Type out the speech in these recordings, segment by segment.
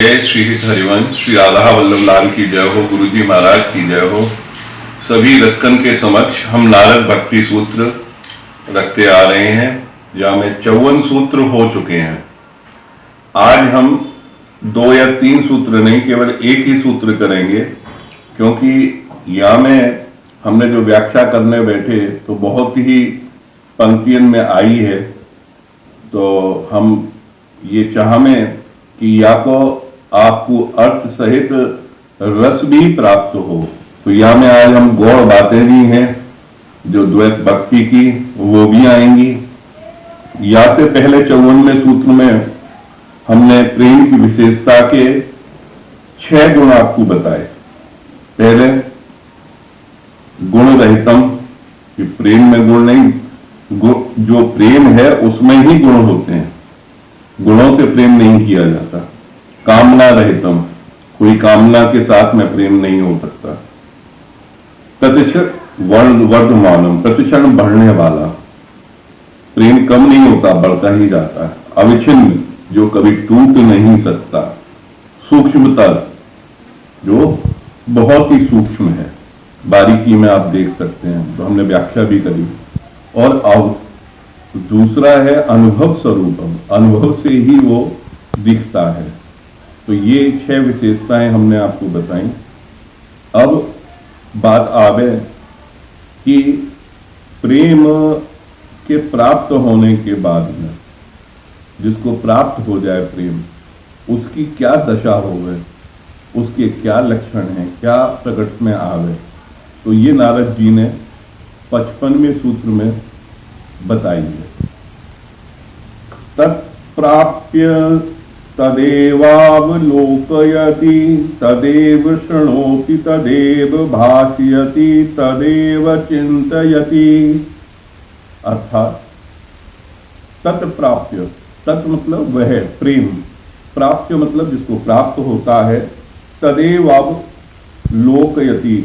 जय श्री हित हरिवंश, श्री राधा वल्लभ लाल की जय हो, गुरुजी महाराज की जय हो। सभी रसकन के समक्ष हम नारद भक्ति सूत्र रखते आ रहे हैं, जहाँ में 54 सूत्र हो चुके हैं। आज हम 2 या 3 सूत्र नहीं, केवल एक ही सूत्र करेंगे, क्योंकि यहाँ में हमने जो व्याख्या करने बैठे तो बहुत ही पंक्तियों में आई है, तो हम ये चाहें कि या तो आपको अर्थ सहित रस भी प्राप्त हो। तो यहाँ में आज हम गौड़ बातें भी हैं जो द्वैत भक्ति की, वो भी आएंगी। या से पहले 54वें सूत्र में हमने प्रेम की विशेषता के 6 गुण आपको बताए। पहले गुण रहितम, कि प्रेम में गुण नहीं, जो प्रेम है उसमें ही गुण होते हैं, गुणों से प्रेम नहीं किया जाता। कामना रहितम, कोई कामना के साथ में प्रेम नहीं हो सकता। प्रतिक्षण वर्धमानम, प्रतिक्षण बढ़ने वाला, प्रेम कम नहीं होता, बढ़ता ही जाता है। अविच्छिन्न, जो कभी टूट नहीं सकता। सूक्ष्मतर, जो बहुत ही सूक्ष्म है, बारीकी में आप देख सकते हैं, तो हमने व्याख्या भी करी। और दूसरा है अनुभव स्वरूपम, अनुभव से ही वो दिखता है। तो ये 6 विशेषताएं हमने आपको बताई। अब बात आवे कि प्रेम के प्राप्त होने के बाद में, जिसको प्राप्त हो जाए प्रेम, उसकी क्या दशा होवे, उसके क्या लक्षण हैं, क्या प्रकट में आवे। तो ये नारद जी ने 55वें सूत्र में बताई है। तत्प्राप्य तदेवावलोकयति, तदेव शृणोति, तदेव भाषयति, तदेव चिंतयति। अर्थात तत्प्राप्य, तत् मतलब वह प्रेम, प्राप्य मतलब जिसको प्राप्त होता है, तदेव अवलोकयति,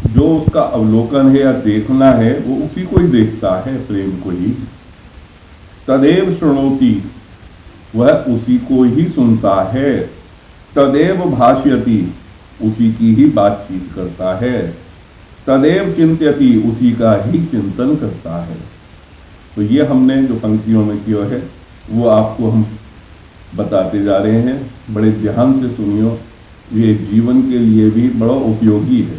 जो उसका अवलोकन है या देखना है, वो उसी को ही देखता है, प्रेम को ही। तदेव शृणोति, वह उसी को ही सुनता है। तदेव भाष्यति, उसी की ही बातचीत करता है। तदेव चिंत्यति, उसी का ही चिंतन करता है। तो ये हमने जो पंक्तियों में किया है वो आपको हम बताते जा रहे हैं। बड़े ध्यान से सुनियो, ये जीवन के लिए भी बड़ा उपयोगी है।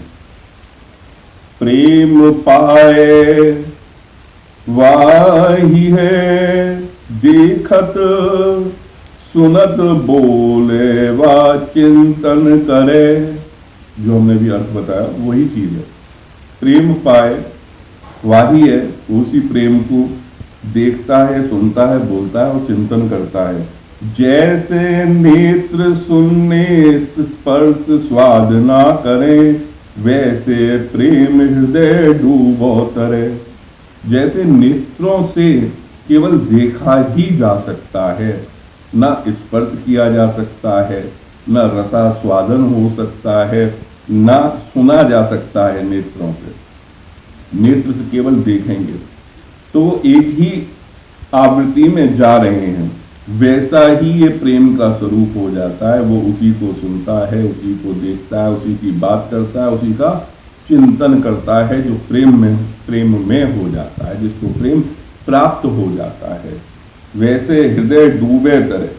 प्रेम पाए वाही है, देखत सुनत बोले वा चिंतन करे। जो हमने भी अर्थ बताया वही चीज है। प्रेम पाए वाही है, उसी प्रेम को देखता है, सुनता है, बोलता है और चिंतन करता है। जैसे नेत्र सुनने स्पर्श स्वाद ना करें, वैसे प्रेम हृदय डूबो तरे। जैसे नेत्रों से केवल देखा ही जा सकता है, ना स्पर्श किया जा सकता है, ना रसास्वादन हो सकता है, ना सुना जा सकता है नेत्रों से। नेत्र से केवल देखेंगे तो वो एक ही आवृत्ति में जा रहे हैं, वैसा ही ये प्रेम का स्वरूप हो जाता है। वो उसी को सुनता है, उसी को देखता है, उसी की बात करता है, उसी का चिंतन करता है, जो प्रेम में हो जाता है, जिसको प्रेम प्राप्त हो जाता है। वैसे हृदय डूबे तरे,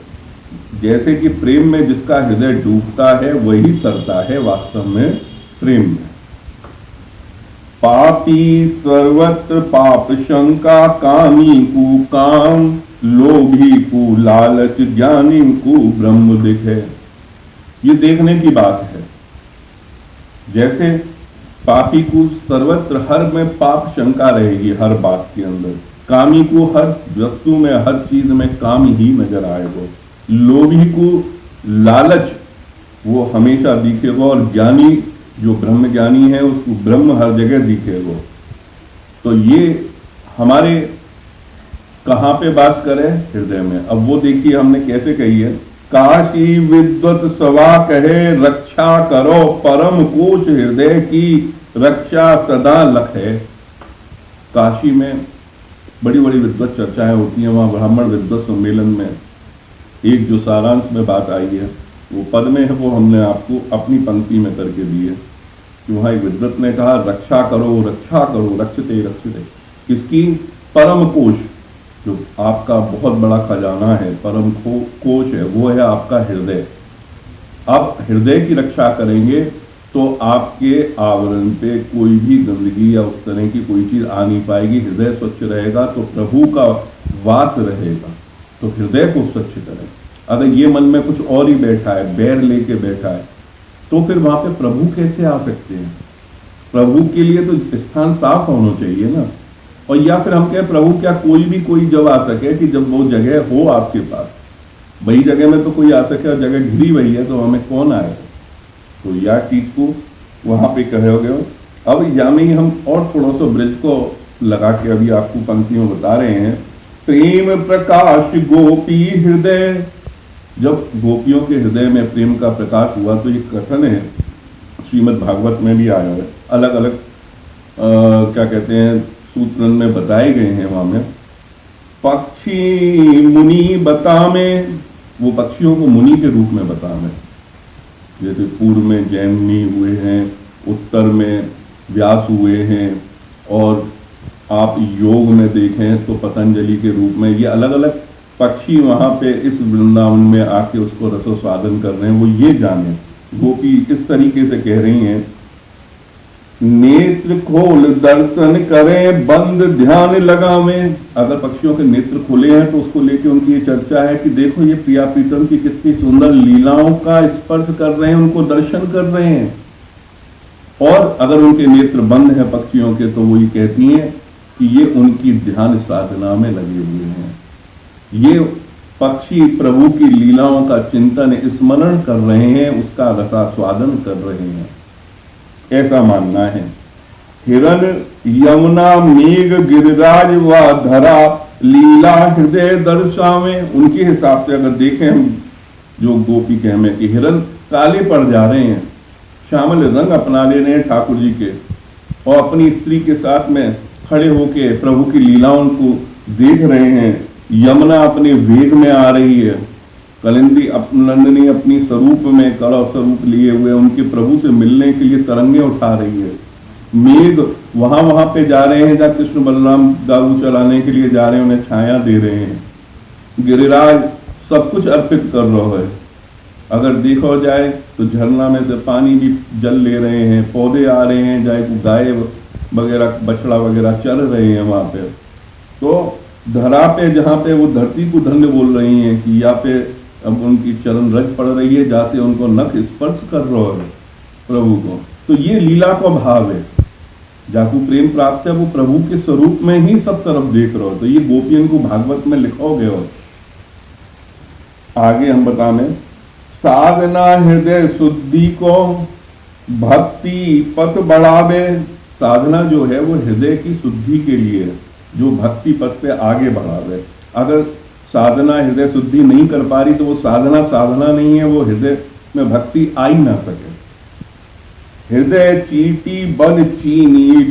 जैसे कि प्रेम में जिसका हृदय डूबता है वही तरता है वास्तव में प्रेम में। पापी सर्वत्र पाप शंका, कामी को काम, लोभी को लालच, ज्ञानी को ब्रह्म दिखे। ये देखने की बात है। जैसे पापी को सर्वत्र हर में पाप शंका रहेगी, हर बात के अंदर। कामी को हर वस्तु में, हर चीज में काम ही नजर आएगा। लोभी को लालच वो हमेशा दिखेगा, और ज्ञानी जो ब्रह्म ज्ञानी है उसको ब्रह्म हर जगह दिखेगा। तो ये हमारे कहाँ पे बात करे? हृदय में। अब वो देखिए हमने कैसे कही है। काशी विद्वत सवा कहे, रक्षा करो परम कोश, हृदय की रक्षा सदा लखे। काशी में बड़ी बड़ी विद्वत चर्चाएं होती हैं, वहां ब्राह्मण विद्वत सम्मेलन में एक जो सारांश में बात आई है वो पद में है, वो हमने आपको अपनी पंक्ति में करके दी है कि वहाँ एक विद्वत ने कहा रक्षा करो रक्षा करो, रक्षते रक्षते। किसकी? परम कोश, जो आपका बहुत बड़ा खजाना है, परम कोश है, वो है आपका हृदय। आप हृदय की रक्षा करेंगे तो आपके आवरण पे कोई भी गंदगी या उस तरह की कोई चीज आ नहीं पाएगी। हृदय स्वच्छ रहेगा तो प्रभु का वास रहेगा। तो हृदय को स्वच्छ करें। अगर ये मन में कुछ और ही बैठा है, बैर लेके बैठा है, तो फिर वहां पे प्रभु कैसे आ सकते हैं? प्रभु के लिए तो स्थान साफ होना चाहिए ना। और या फिर हम कहें प्रभु क्या कोई जब आ सके कि जब वो जगह हो आपके पास, वही जगह में तो कोई आ सके और जगह घिरी हुई है तो हमें कौन आए? तो या चीज को वहां पे कहोगे। अब या में ही हम और थोड़ा सा ब्रिज को लगा के अभी आपको पंक्ति में बता रहे हैं। प्रेम प्रकाश गोपी हृदय, जब गोपियों के हृदय में प्रेम का प्रकाश हुआ तो ये कथन है श्रीमद् भागवत में भी आया है, अलग अलग क्या कहते हैं सूत्र में बताए गए हैं। वहां में पक्षी मुनि बता में, वो पक्षियों को मुनि के रूप में बता में, जैसे पूर्व में जैमिनी हुए हैं, उत्तर में व्यास हुए हैं, और आप योग में देखें तो पतंजलि के रूप में, ये अलग अलग पक्षी वहां पे इस वृंदावन में आके उसको रसोस्वादन कर रहे हैं। वो ये जाने, गोपी इस तरीके से कह रही हैं, नेत्र खोल दर्शन करें बंद ध्यान लगावें। अगर पक्षियों के नेत्र खुले हैं तो उसको लेके उनकी ये चर्चा है कि देखो ये प्रिया प्रीतम की कितनी सुंदर लीलाओं का स्पर्श कर रहे हैं, उनको दर्शन कर रहे हैं। और अगर उनके नेत्र बंद हैं पक्षियों के तो वो ये कहती हैं कि ये उनकी ध्यान साधना में लगे हुए हैं। ये पक्षी प्रभु की लीलाओं का चिंतन स्मरण कर रहे हैं, उसका रसास्वादन कर रहे हैं, ऐसा मानना है। हिरण यमुना मेघ गिरिराज व धरा लीला हृदय दर्शावे। उनके हिसाब से अगर देखें हम जो गोपी के हमें कि हिरण काले पड़ जा रहे हैं, श्यामल रंग अपना ले रहे हैं ठाकुर जी के, और अपनी स्त्री के साथ में खड़े होके प्रभु की लीलाओं को देख रहे हैं। यमुना अपने वेग में आ रही है, कलिंदी नंदिनी अपनी स्वरूप में कला स्वरूप लिए हुए उनके प्रभु से मिलने के लिए तरंगे उठा रही है। मेघ वहां पे जा रहे हैं जहाँ कृष्ण बलराम दारू चलाने के लिए जा रहे हैं, उन्हें छाया दे रहे हैं। गिरिराज सब कुछ अर्पित कर रहा है। अगर देखा जाए तो झरना में से पानी भी जल ले रहे हैं, पौधे आ रहे हैं, चाहे गाय वगैरह बछड़ा वगैरह चल रहे हैं वहां पे। तो धरा पे जहाँ पे वो धरती को धन्य बोल रही हैं कि यहाँ पे अब उनकी चरण रज पड़ रही है, जाते उनको नख स्पर्श कर रहा है प्रभु को। तो ये लीला का भाव है, जाकू प्रेम प्राप्त है, वो प्रभु के स्वरूप में ही सब तरफ देख रहा हो। तो ये गोपियन को भागवत में लिखा गया हो। आगे हम बताने, साधना हृदय शुद्धि को भक्ति पथ बढ़ावे। साधना जो है वो हृदय की शुद्धि के लिए है, जो भक्ति पथ पे आगे बढ़ावे। अगर साधना हृदय शुद्धि नहीं कर पा रही तो वो साधना नहीं है, वो हृदय में भक्ति आ ही ना सके। हृदय चीटी बन चीनी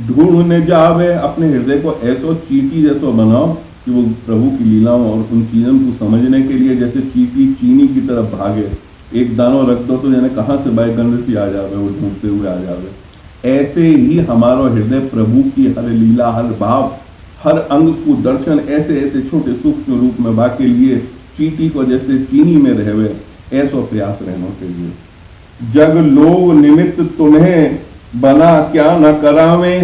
ढूंढने जावे। अपने हृदय को ऐसो चीटी जैसो बनाओ कि वो प्रभु की लीलाओं और उन चीजों को समझने के लिए जैसे चीटी चीनी की तरफ भागे। एक दानों रख दो तो जाने कहाँ से बाय गंध सी आ जावे, वो ढूंढते हुए आ जावे। ऐसे ही हमारा हृदय प्रभु की हर लीला, हर भाव, हर अंग को दर्शन ऐसे ऐसे छोटे सूक्ष्म रूप में बा के लिए चीटी को जैसे चीनी में रहवे, ऐसा प्रयास रहना चाहिए। जग लोग निमित्त तुम्हें बना क्या न करावे।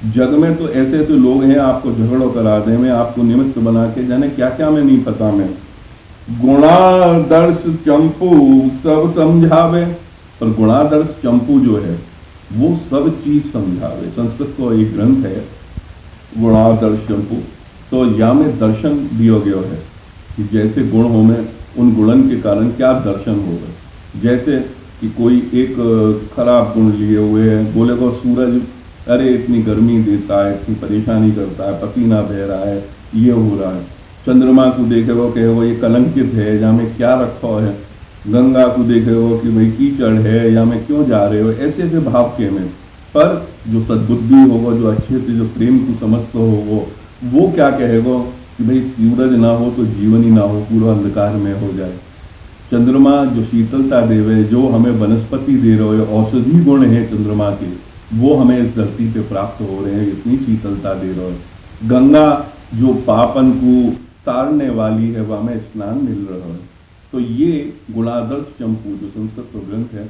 जग में तो ऐसे ऐसे लोग हैं आपको झगड़ो करा दे में, आपको निमित्त बना के जाने क्या क्या में नहीं पता में। गुणादर्श चंपू सब समझावे। पर गुणादर्श चंपू जो है वो सब चीज समझावे। संस्कृत को एक ग्रंथ है गुणादर्श चंपू। तो या में दर्शन दिया गया है कि जैसे गुण हो में उन गुणन के कारण क्या दर्शन होगा। जैसे कि कोई एक खराब गुण लिए हुए है, बोले को सूरज अरे इतनी गर्मी देता है, इतनी परेशानी करता है, पसीना बह रहा है, ये हो रहा है। चंद्रमा को देखे वो कहे वो ये कलंकित है, या में क्या रखा है। गंगा को देखे वो कि भाई कीचड़ है, या में क्यों जा रहे हो, ऐसे ऐसे भाव के में। पर जो सद्बुद्धि होगा, जो अच्छे से जो प्रेम को समझता हो, वो क्या कहेगा कि भाई सूरज ना हो तो जीवन ही ना हो, पूरा अंधकार में हो जाए। चंद्रमा जो शीतलता देवे, जो हमें वनस्पति दे रहे हो, औषधि गुण है चंद्रमा के, वो हमें इस धरती पे प्राप्त हो रहे हैं, इतनी शीतलता दे रहे हो। गंगा जो पापन को तारने वाली है, वह हमें स्नान मिल रहा है। तो ये गुणादर्श चंपू जो संस्कृत ग्रंथ है,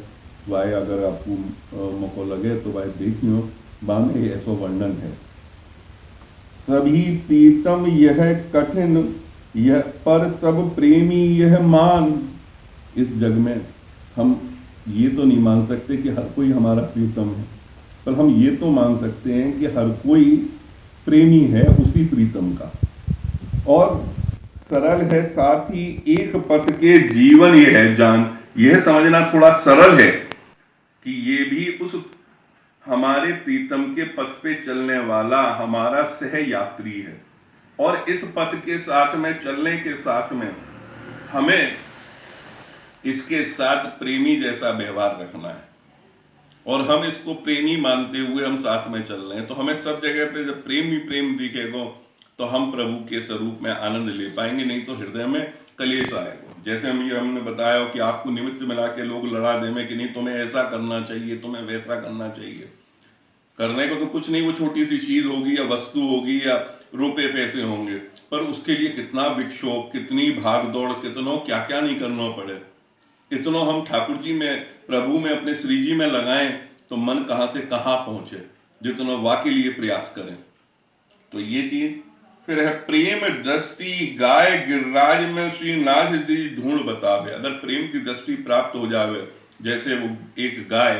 वह अगर आपको मौका लगे तो वह देखियो, वह में ऐसा वर्णन है। सभी प्रीतम यह कठिन, यह पर सब प्रेमी यह मान। इस जग में हम ये तो नहीं मान सकते कि हर कोई हमारा प्रीतम है, पर हम ये तो मान सकते हैं कि हर कोई प्रेमी है उसी प्रीतम का। और सरल है साथ ही एक पथ के जीवन ये है जान। यह समझना थोड़ा सरल है कि ये भी उस हमारे प्रीतम के पथ पे चलने वाला हमारा सह यात्री है, और इस पथ के साथ में चलने के साथ में हमें इसके साथ प्रेमी जैसा व्यवहार रखना है, और हम इसको प्रेमी मानते हुए हम साथ में चल रहे हैं। तो हमें सब जगह पे जब प्रेम ही प्रेम दिखेगा तो हम प्रभु के स्वरूप में आनंद ले पाएंगे, नहीं तो हृदय में कलेश आएगा। जैसे हमने बताया कि आपको निमित्त मिला के लोग लड़ा देंगे कि नहीं तुम्हें ऐसा करना चाहिए, तुम्हें वैसा करना चाहिए। करने को तो कुछ नहीं, वो छोटी सी चीज होगी या वस्तु होगी या रुपए पैसे होंगे, पर उसके लिए कितना विक्षोभ, कितनी भाग दौड़, कितनों क्या क्या नहीं करना पड़े। इतना हम ठाकुर जी में, प्रभु में, अपने श्री जी में लगाएं तो मन कहां से कहां पहुंचे, जितना वाकई लिए प्रयास करें। तो ये चीज फिर है प्रेम दृष्टि गाय गिरिराज में श्रीनाथ दी ढूंढ बतावे। अगर प्रेम की दृष्टि प्राप्त हो जावे, जैसे वो एक गाय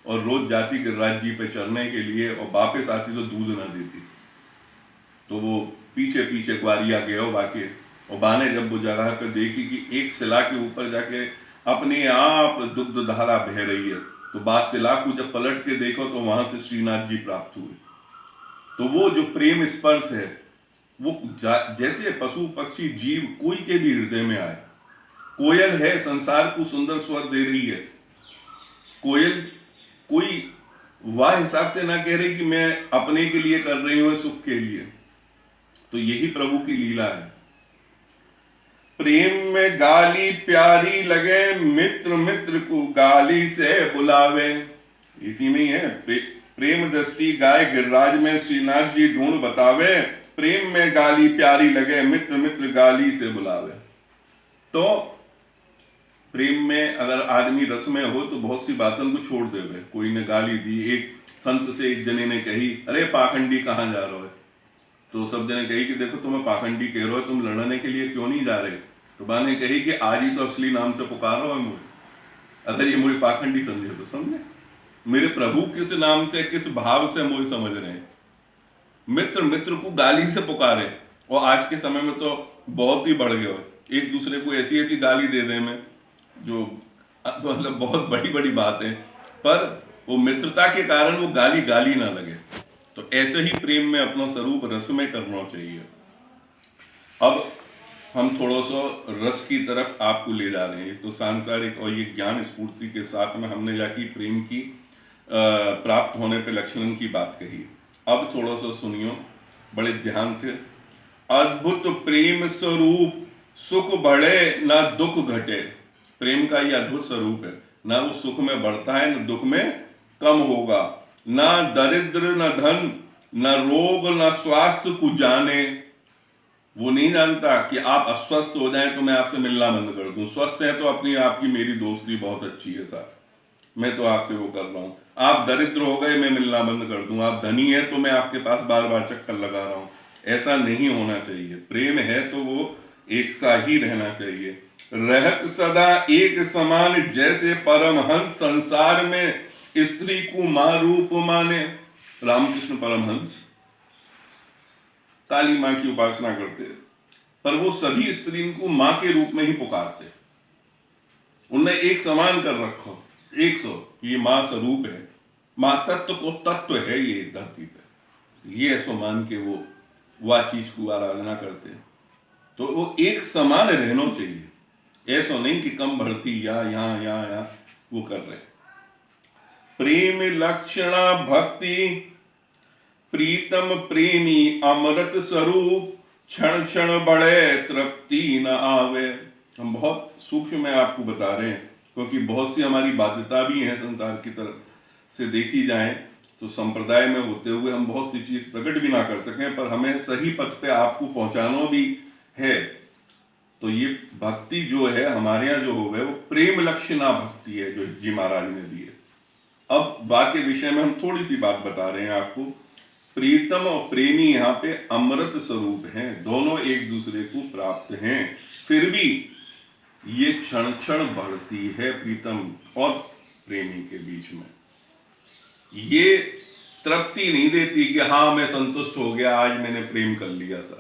और रोज जाती गिरिराज जी पे चरने के लिए और वापस आती तो दूध ना देती, तो वो पीछे पीछे ग्वारिया गए बाकी, और बाने जब वो जगह पे देखी कि एक शिला के ऊपर जाके अपने आप दुग्ध धारा बह रही है, तो बाद शिला को जब पलट के देखो तो वहां से श्रीनाथ जी प्राप्त हुए। तो वो जो प्रेम स्पर्श है वो जैसे पशु पक्षी जीव कोई के भी हृदय में आए। कोयल है, संसार को सुंदर स्वर दे रही है। कोयल कोई वाह हिसाब से ना कह रही कि मैं अपने के लिए कर रही हूं, सुख के लिए। तो यही प्रभु की लीला है। प्रेम में गाली प्यारी लगे, मित्र मित्र को गाली से बुलावे। इसी में है प्रेम दृष्टि गाय गिरिराज में श्रीनाथ जी ढूंढ बतावे। प्रेम में गाली प्यारी लगे, मित्र मित्र गाली से बुलावे। तो प्रेम में अगर आदमी रस में हो तो बहुत सी बातों को छोड़ देवे। कोई ने गाली दी, एक संत से एक जने ने कही, अरे पाखंडी कहाँ जा रहे हो? तो सब जने कही कि देखो तुम्हें पाखंडी कह रहे हो, तुम लड़ने के लिए क्यों नहीं जा रहे? तो बा ने कही कि आज ही तो असली नाम से पुकार रहा है मुझे। अगर ये मुझे पाखंडी समझे तो समझे, मेरे प्रभु किस नाम से, किस भाव से मुझे समझ रहे हैं। मित्र मित्र को गाली से पुकारे, और आज के समय में तो बहुत ही बढ़ गया, एक दूसरे को ऐसी ऐसी गाली दे दे में जो मतलब बहुत बड़ी बड़ी बात है, पर वो मित्रता के कारण वो गाली गाली ना लगे। तो ऐसे ही प्रेम में अपना स्वरूप रस में करना चाहिए। अब हम थोड़ा सा रस की तरफ आपको ले जा रहे हैं। तो सांसारिक और ये ज्ञान स्फूर्ति के साथ में हमने जाके प्रेम की प्राप्त होने पे लक्षण की बात कही। अब थोड़ा सा सुनियो बड़े ध्यान से। अद्भुत प्रेम स्वरूप, सुख बढ़े ना दुख घटे। प्रेम का ये अद्भुत स्वरूप है, ना वो सुख में बढ़ता है ना दुख में कम होगा। ना दरिद्र न धन, न रोग न स्वास्थ्य को जाने। वो नहीं जानता कि आप अस्वस्थ हो जाएं तो मैं आपसे मिलना बंद कर दूं, स्वस्थ है तो अपनी आपकी मेरी दोस्ती बहुत अच्छी है साहब, मैं तो आपसे वो कर रहा हूं। आप दरिद्र हो गए मैं मिलना बंद कर दूं, आप धनी है तो मैं आपके पास बार बार चक्कर लगा रहा हूं। ऐसा नहीं होना चाहिए। प्रेम है तो वो एक सा ही रहना चाहिए। रहत सदा एक समान, जैसे परमहंस संसार में स्त्री को मां रूप माने। रामकृष्ण परमहंस काली मां की उपासना करते, पर वो सभी स्त्रियों को मां के रूप में ही पुकारते। उन्हें एक समान कर रखो, एक सौ, ये मां स्वरूप है, मां तत्व को तत्व है ये धरती पे, ये ऐसो मान के वो वह चीज को आराधना करते। तो वो एक समान रहना चाहिए, ऐसा नहीं कि कम बढ़ती या यहाँ वो कर रहे। प्रेम लक्षणा भक्ति, प्रीतम प्रेमी अमृत स्वरूप, क्षण क्षण बढ़े तृप्ति न आवे। हम बहुत सूक्ष्म में आपको बता रहे हैं, क्योंकि बहुत सी हमारी बाध्यता भी है संसार की तरफ से देखी जाए तो संप्रदाय में होते हुए हम बहुत सी चीज प्रकट भी ना कर सकें, पर हमें सही पथ पे आपको पहुंचाना भी है। तो ये भक्ति जो है हमारे यहाँ जो हो गए वो प्रेम लक्षणा भक्ति है जो जी महाराज ने दी है। अब बाकी विषय में हम थोड़ी सी बात बता रहे हैं आपको। प्रीतम और प्रेमी यहाँ पे अमृत स्वरूप हैं, दोनों एक दूसरे को प्राप्त हैं, फिर भी ये क्षण क्षण बढ़ती है प्रीतम और प्रेमी के बीच में। ये तृप्ति नहीं देती कि हाँ मैं संतुष्ट हो गया, आज मैंने प्रेम कर लिया सा।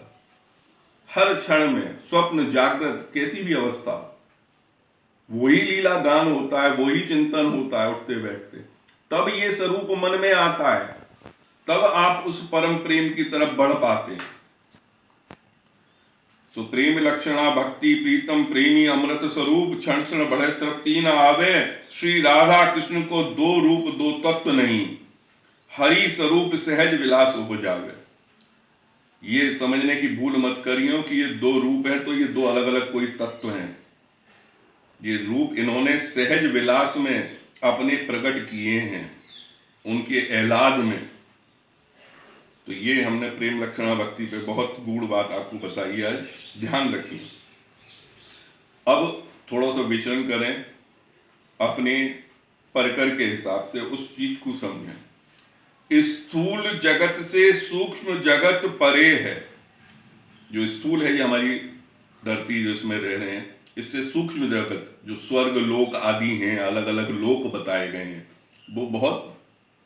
हर क्षण में स्वप्न जागृत कैसी भी अवस्था, वही लीला गान होता है, वही चिंतन होता है उठते बैठते, तब ये स्वरूप मन में आता है, तब आप उस परम प्रेम की तरफ बढ़ पाते हैं। तो प्रेम लक्षणा भक्ति प्रीतम प्रेमी अमृत स्वरूप क्षण क्षण बढ़े तृप्ति न आवे। श्री राधा कृष्ण को दो रूप दो तत्व नहीं, हरि स्वरूप सहज विलास हो जावे। ये समझने की भूल मत करियो कि ये दो रूप है तो ये दो अलग अलग कोई तत्व हैं। ये रूप इन्होंने सहज विलास में अपने प्रकट किए हैं उनके एलाद में। तो ये हमने प्रेम लक्षणा भक्ति पे बहुत गूढ़ बात आपको बताई आज, ध्यान रखिए। अब थोड़ा सा विचरण करें अपने परकर के हिसाब से, उस चीज को समझें। स्थूल जगत से सूक्ष्म जगत परे है। जो स्थूल है ये हमारी धरती जो इसमें रह रहे हैं, इससे सूक्ष्म जगत जो स्वर्ग लोक आदि हैं, अलग अलग लोक बताए गए हैं, वो बहुत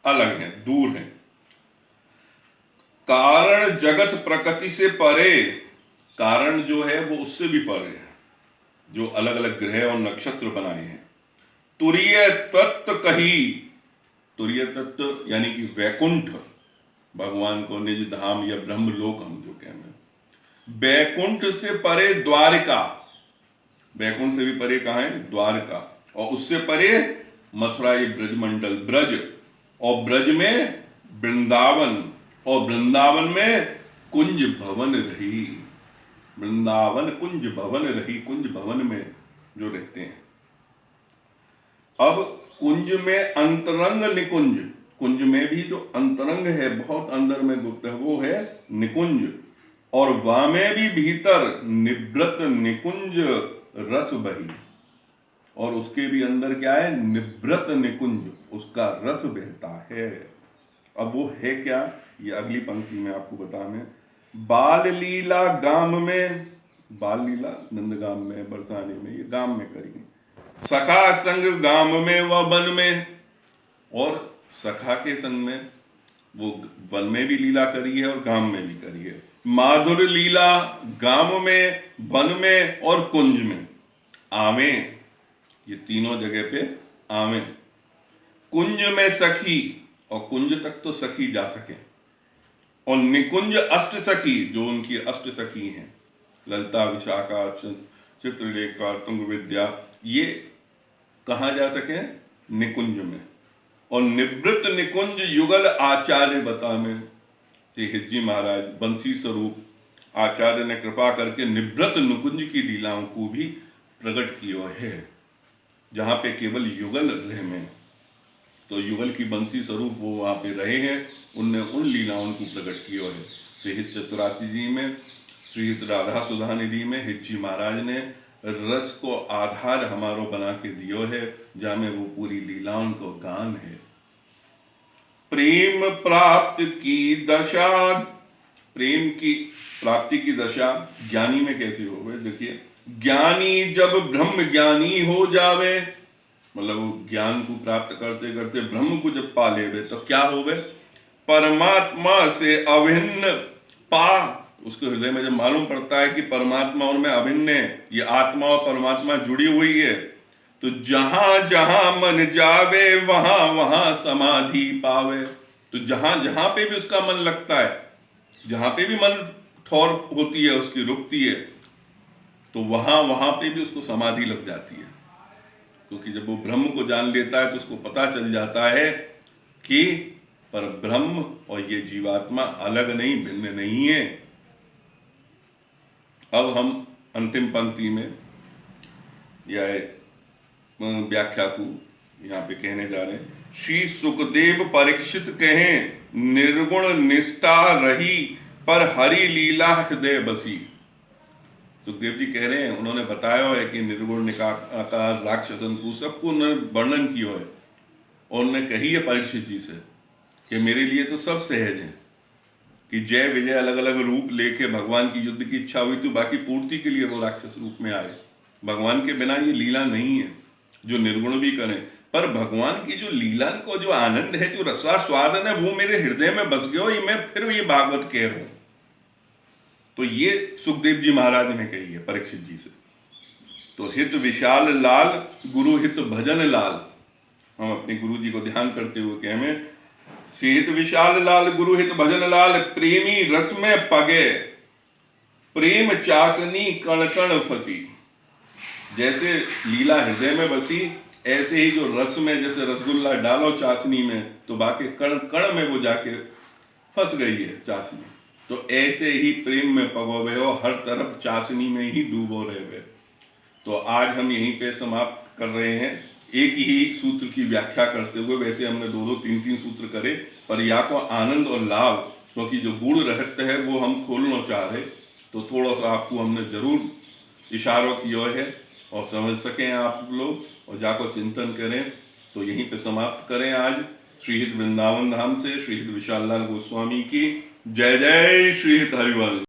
अलग हैं, दूर हैं। कारण जगत प्रकृति से परे, कारण जो है वो उससे भी परे है, जो अलग अलग ग्रह और नक्षत्र बनाए हैं। तुरीय तत्व कही, तुरीय तत्व यानी कि वैकुंठ, भगवान को निज धाम या ब्रह्म लोक हम जो कहते हैं। वैकुंठ से परे द्वारका, वैकुंठ से भी परे कहाँ है? द्वारका। और उससे परे मथुरा ये ब्रजमंडल ब्रज, और ब्रज में वृंदावन, और वृंदावन में कुंज भवन रही। वृंदावन कुंज भवन रही, कुंज भवन में जो रहते हैं। अब कुंज में अंतरंग निकुंज, कुंज में भी जो अंतरंग है बहुत अंदर में गुप्त है वो है निकुंज, और वामे भी भीतर निवृत निकुंज रस बही, और उसके भी अंदर क्या है? निवृत निकुंज, उसका रस बहता है। अब वो है क्या, ये अगली पंक्ति में आपको बताने। बाल लीला गाम में, बाल लीला नंदगाम में बरसाने में, ये गाम में करेंगे। सखा संग गाम में व वन में, और सखा के संग में वो वन में भी लीला करी है और गाम में भी करी है। माधुर लीला गाम में, वन में और कुंज में। आवे, ये तीनों जगह पे आवे। कुंज में सखी, और कुंज तक तो सखी जा सके, और निकुंज अष्ट सखी, जो उनकी अष्ट सखी हैं, ललिता विशाखा चित्रलेखा तुंग विद्या, ये कहाँ जा सके? निकुंज में। और निवृत्त निकुंज युगल आचार्य बता में, हिज्जी महाराज बंसी स्वरूप आचार्य ने कृपा करके निवृत्त निकुंज की लीलाओं को भी प्रकट किया है, जहाँ पे केवल युगल रहे में। तो युगल की बंसी स्वरूप वो वहाँ पे रहे हैं, उनने उन लीलाओं को प्रकट किया है। श्री हित चतुरासी जी में, श्री हित राधा सुधा निधि में हिज्जी महाराज ने रस को आधार हमारो बना के दियो है, जहाँ में वो पूरी लीलाओं को गान है। प्रेम प्राप्त की दशा, प्रेम की प्राप्ति की दशा ज्ञानी में कैसे हो गए? देखिए, ज्ञानी जब ब्रह्म ज्ञानी हो जावे, मतलब वो ज्ञान को प्राप्त करते करते ब्रह्म को जब पा ले तो क्या हो गए? परमात्मा से अभिन्न पा, उसके हृदय में जब मालूम पड़ता है कि परमात्मा और मैं अभिन्न है, ये आत्मा और परमात्मा जुड़ी हुई है, तो जहां जहां मन जावे वहां वहां समाधि पावे। तो जहां जहां पे भी उसका मन लगता है, जहां पे भी मन ठौर होती है उसकी, रुकती है, तो वहां वहां पे भी उसको समाधि लग जाती है। क्योंकि जब वो ब्रह्म को जान लेता है तो उसको पता चल जाता है कि पर ब्रह्म और ये जीवात्मा अलग नहीं, भिन्न नहीं है। अब हम अंतिम पंक्ति में या व्याख्या को यहाँ पे कहने जा रहे हैं। श्री सुखदेव परीक्षित कहें निर्गुण निष्ठा रही पर हरि लीला हृदय बसी। सुखदेव जी कह रहे हैं, उन्होंने बताया है कि निर्गुण निराकार राक्षसन को सबको उन्होंने वर्णन किया है और उन्होंने कही है परीक्षित जी से कि मेरे लिए तो सब सहज है कि जय विजय अलग अलग रूप लेके भगवान की युद्ध की इच्छा हुई तो बाकी पूर्ति के लिए वो राक्षस रूप में आए। भगवान के बिना ये लीला नहीं है जो निर्गुण भी करें, पर भगवान की जो लीला को जो आनंद है, जो रसास्वादन है, वो मेरे हृदय में बस गया। ये मैं फिर ये भागवत कह रहा हूं। तो ये सुखदेव जी महाराज ने कही है परीक्षित जी से। तो हित विशाल लाल गुरु हित भजन लाल, हम अपने गुरु जी को ध्यान करते हुए कहें में, श्री हित विशाल लाल गुरु हित भजन लाल प्रेमी रस में पगे प्रेम चासनी कण कण फंसी। जैसे लीला हृदय में बसी, ऐसे ही जो रस में, जैसे रसगुल्ला डालो चाशनी में तो बाकी कण कण में वो जाके फंस गई है चाशनी, तो ऐसे ही प्रेम में पगोवे हो, हर तरफ चाशनी में ही डूबो रहे। तो आज हम यहीं पे समाप्त कर रहे हैं, एक ही सूत्र की व्याख्या करते हुए। वैसे हमने दो तीन तीन सूत्र करे, पर या को आनंद और लाभ, क्योंकि जो गूढ़ रहस्य है वो हम खोलना चाह रहे, तो थोड़ा सा आपको हमने जरूर इशारों किया है और समझ सकें आप लोग और जाकर चिंतन करें। तो यहीं पे समाप्त करें आज। श्री हित वृंदावन धाम से श्री हित विशाल लाल गोस्वामी की जय जय। श्री हित हरिवंश।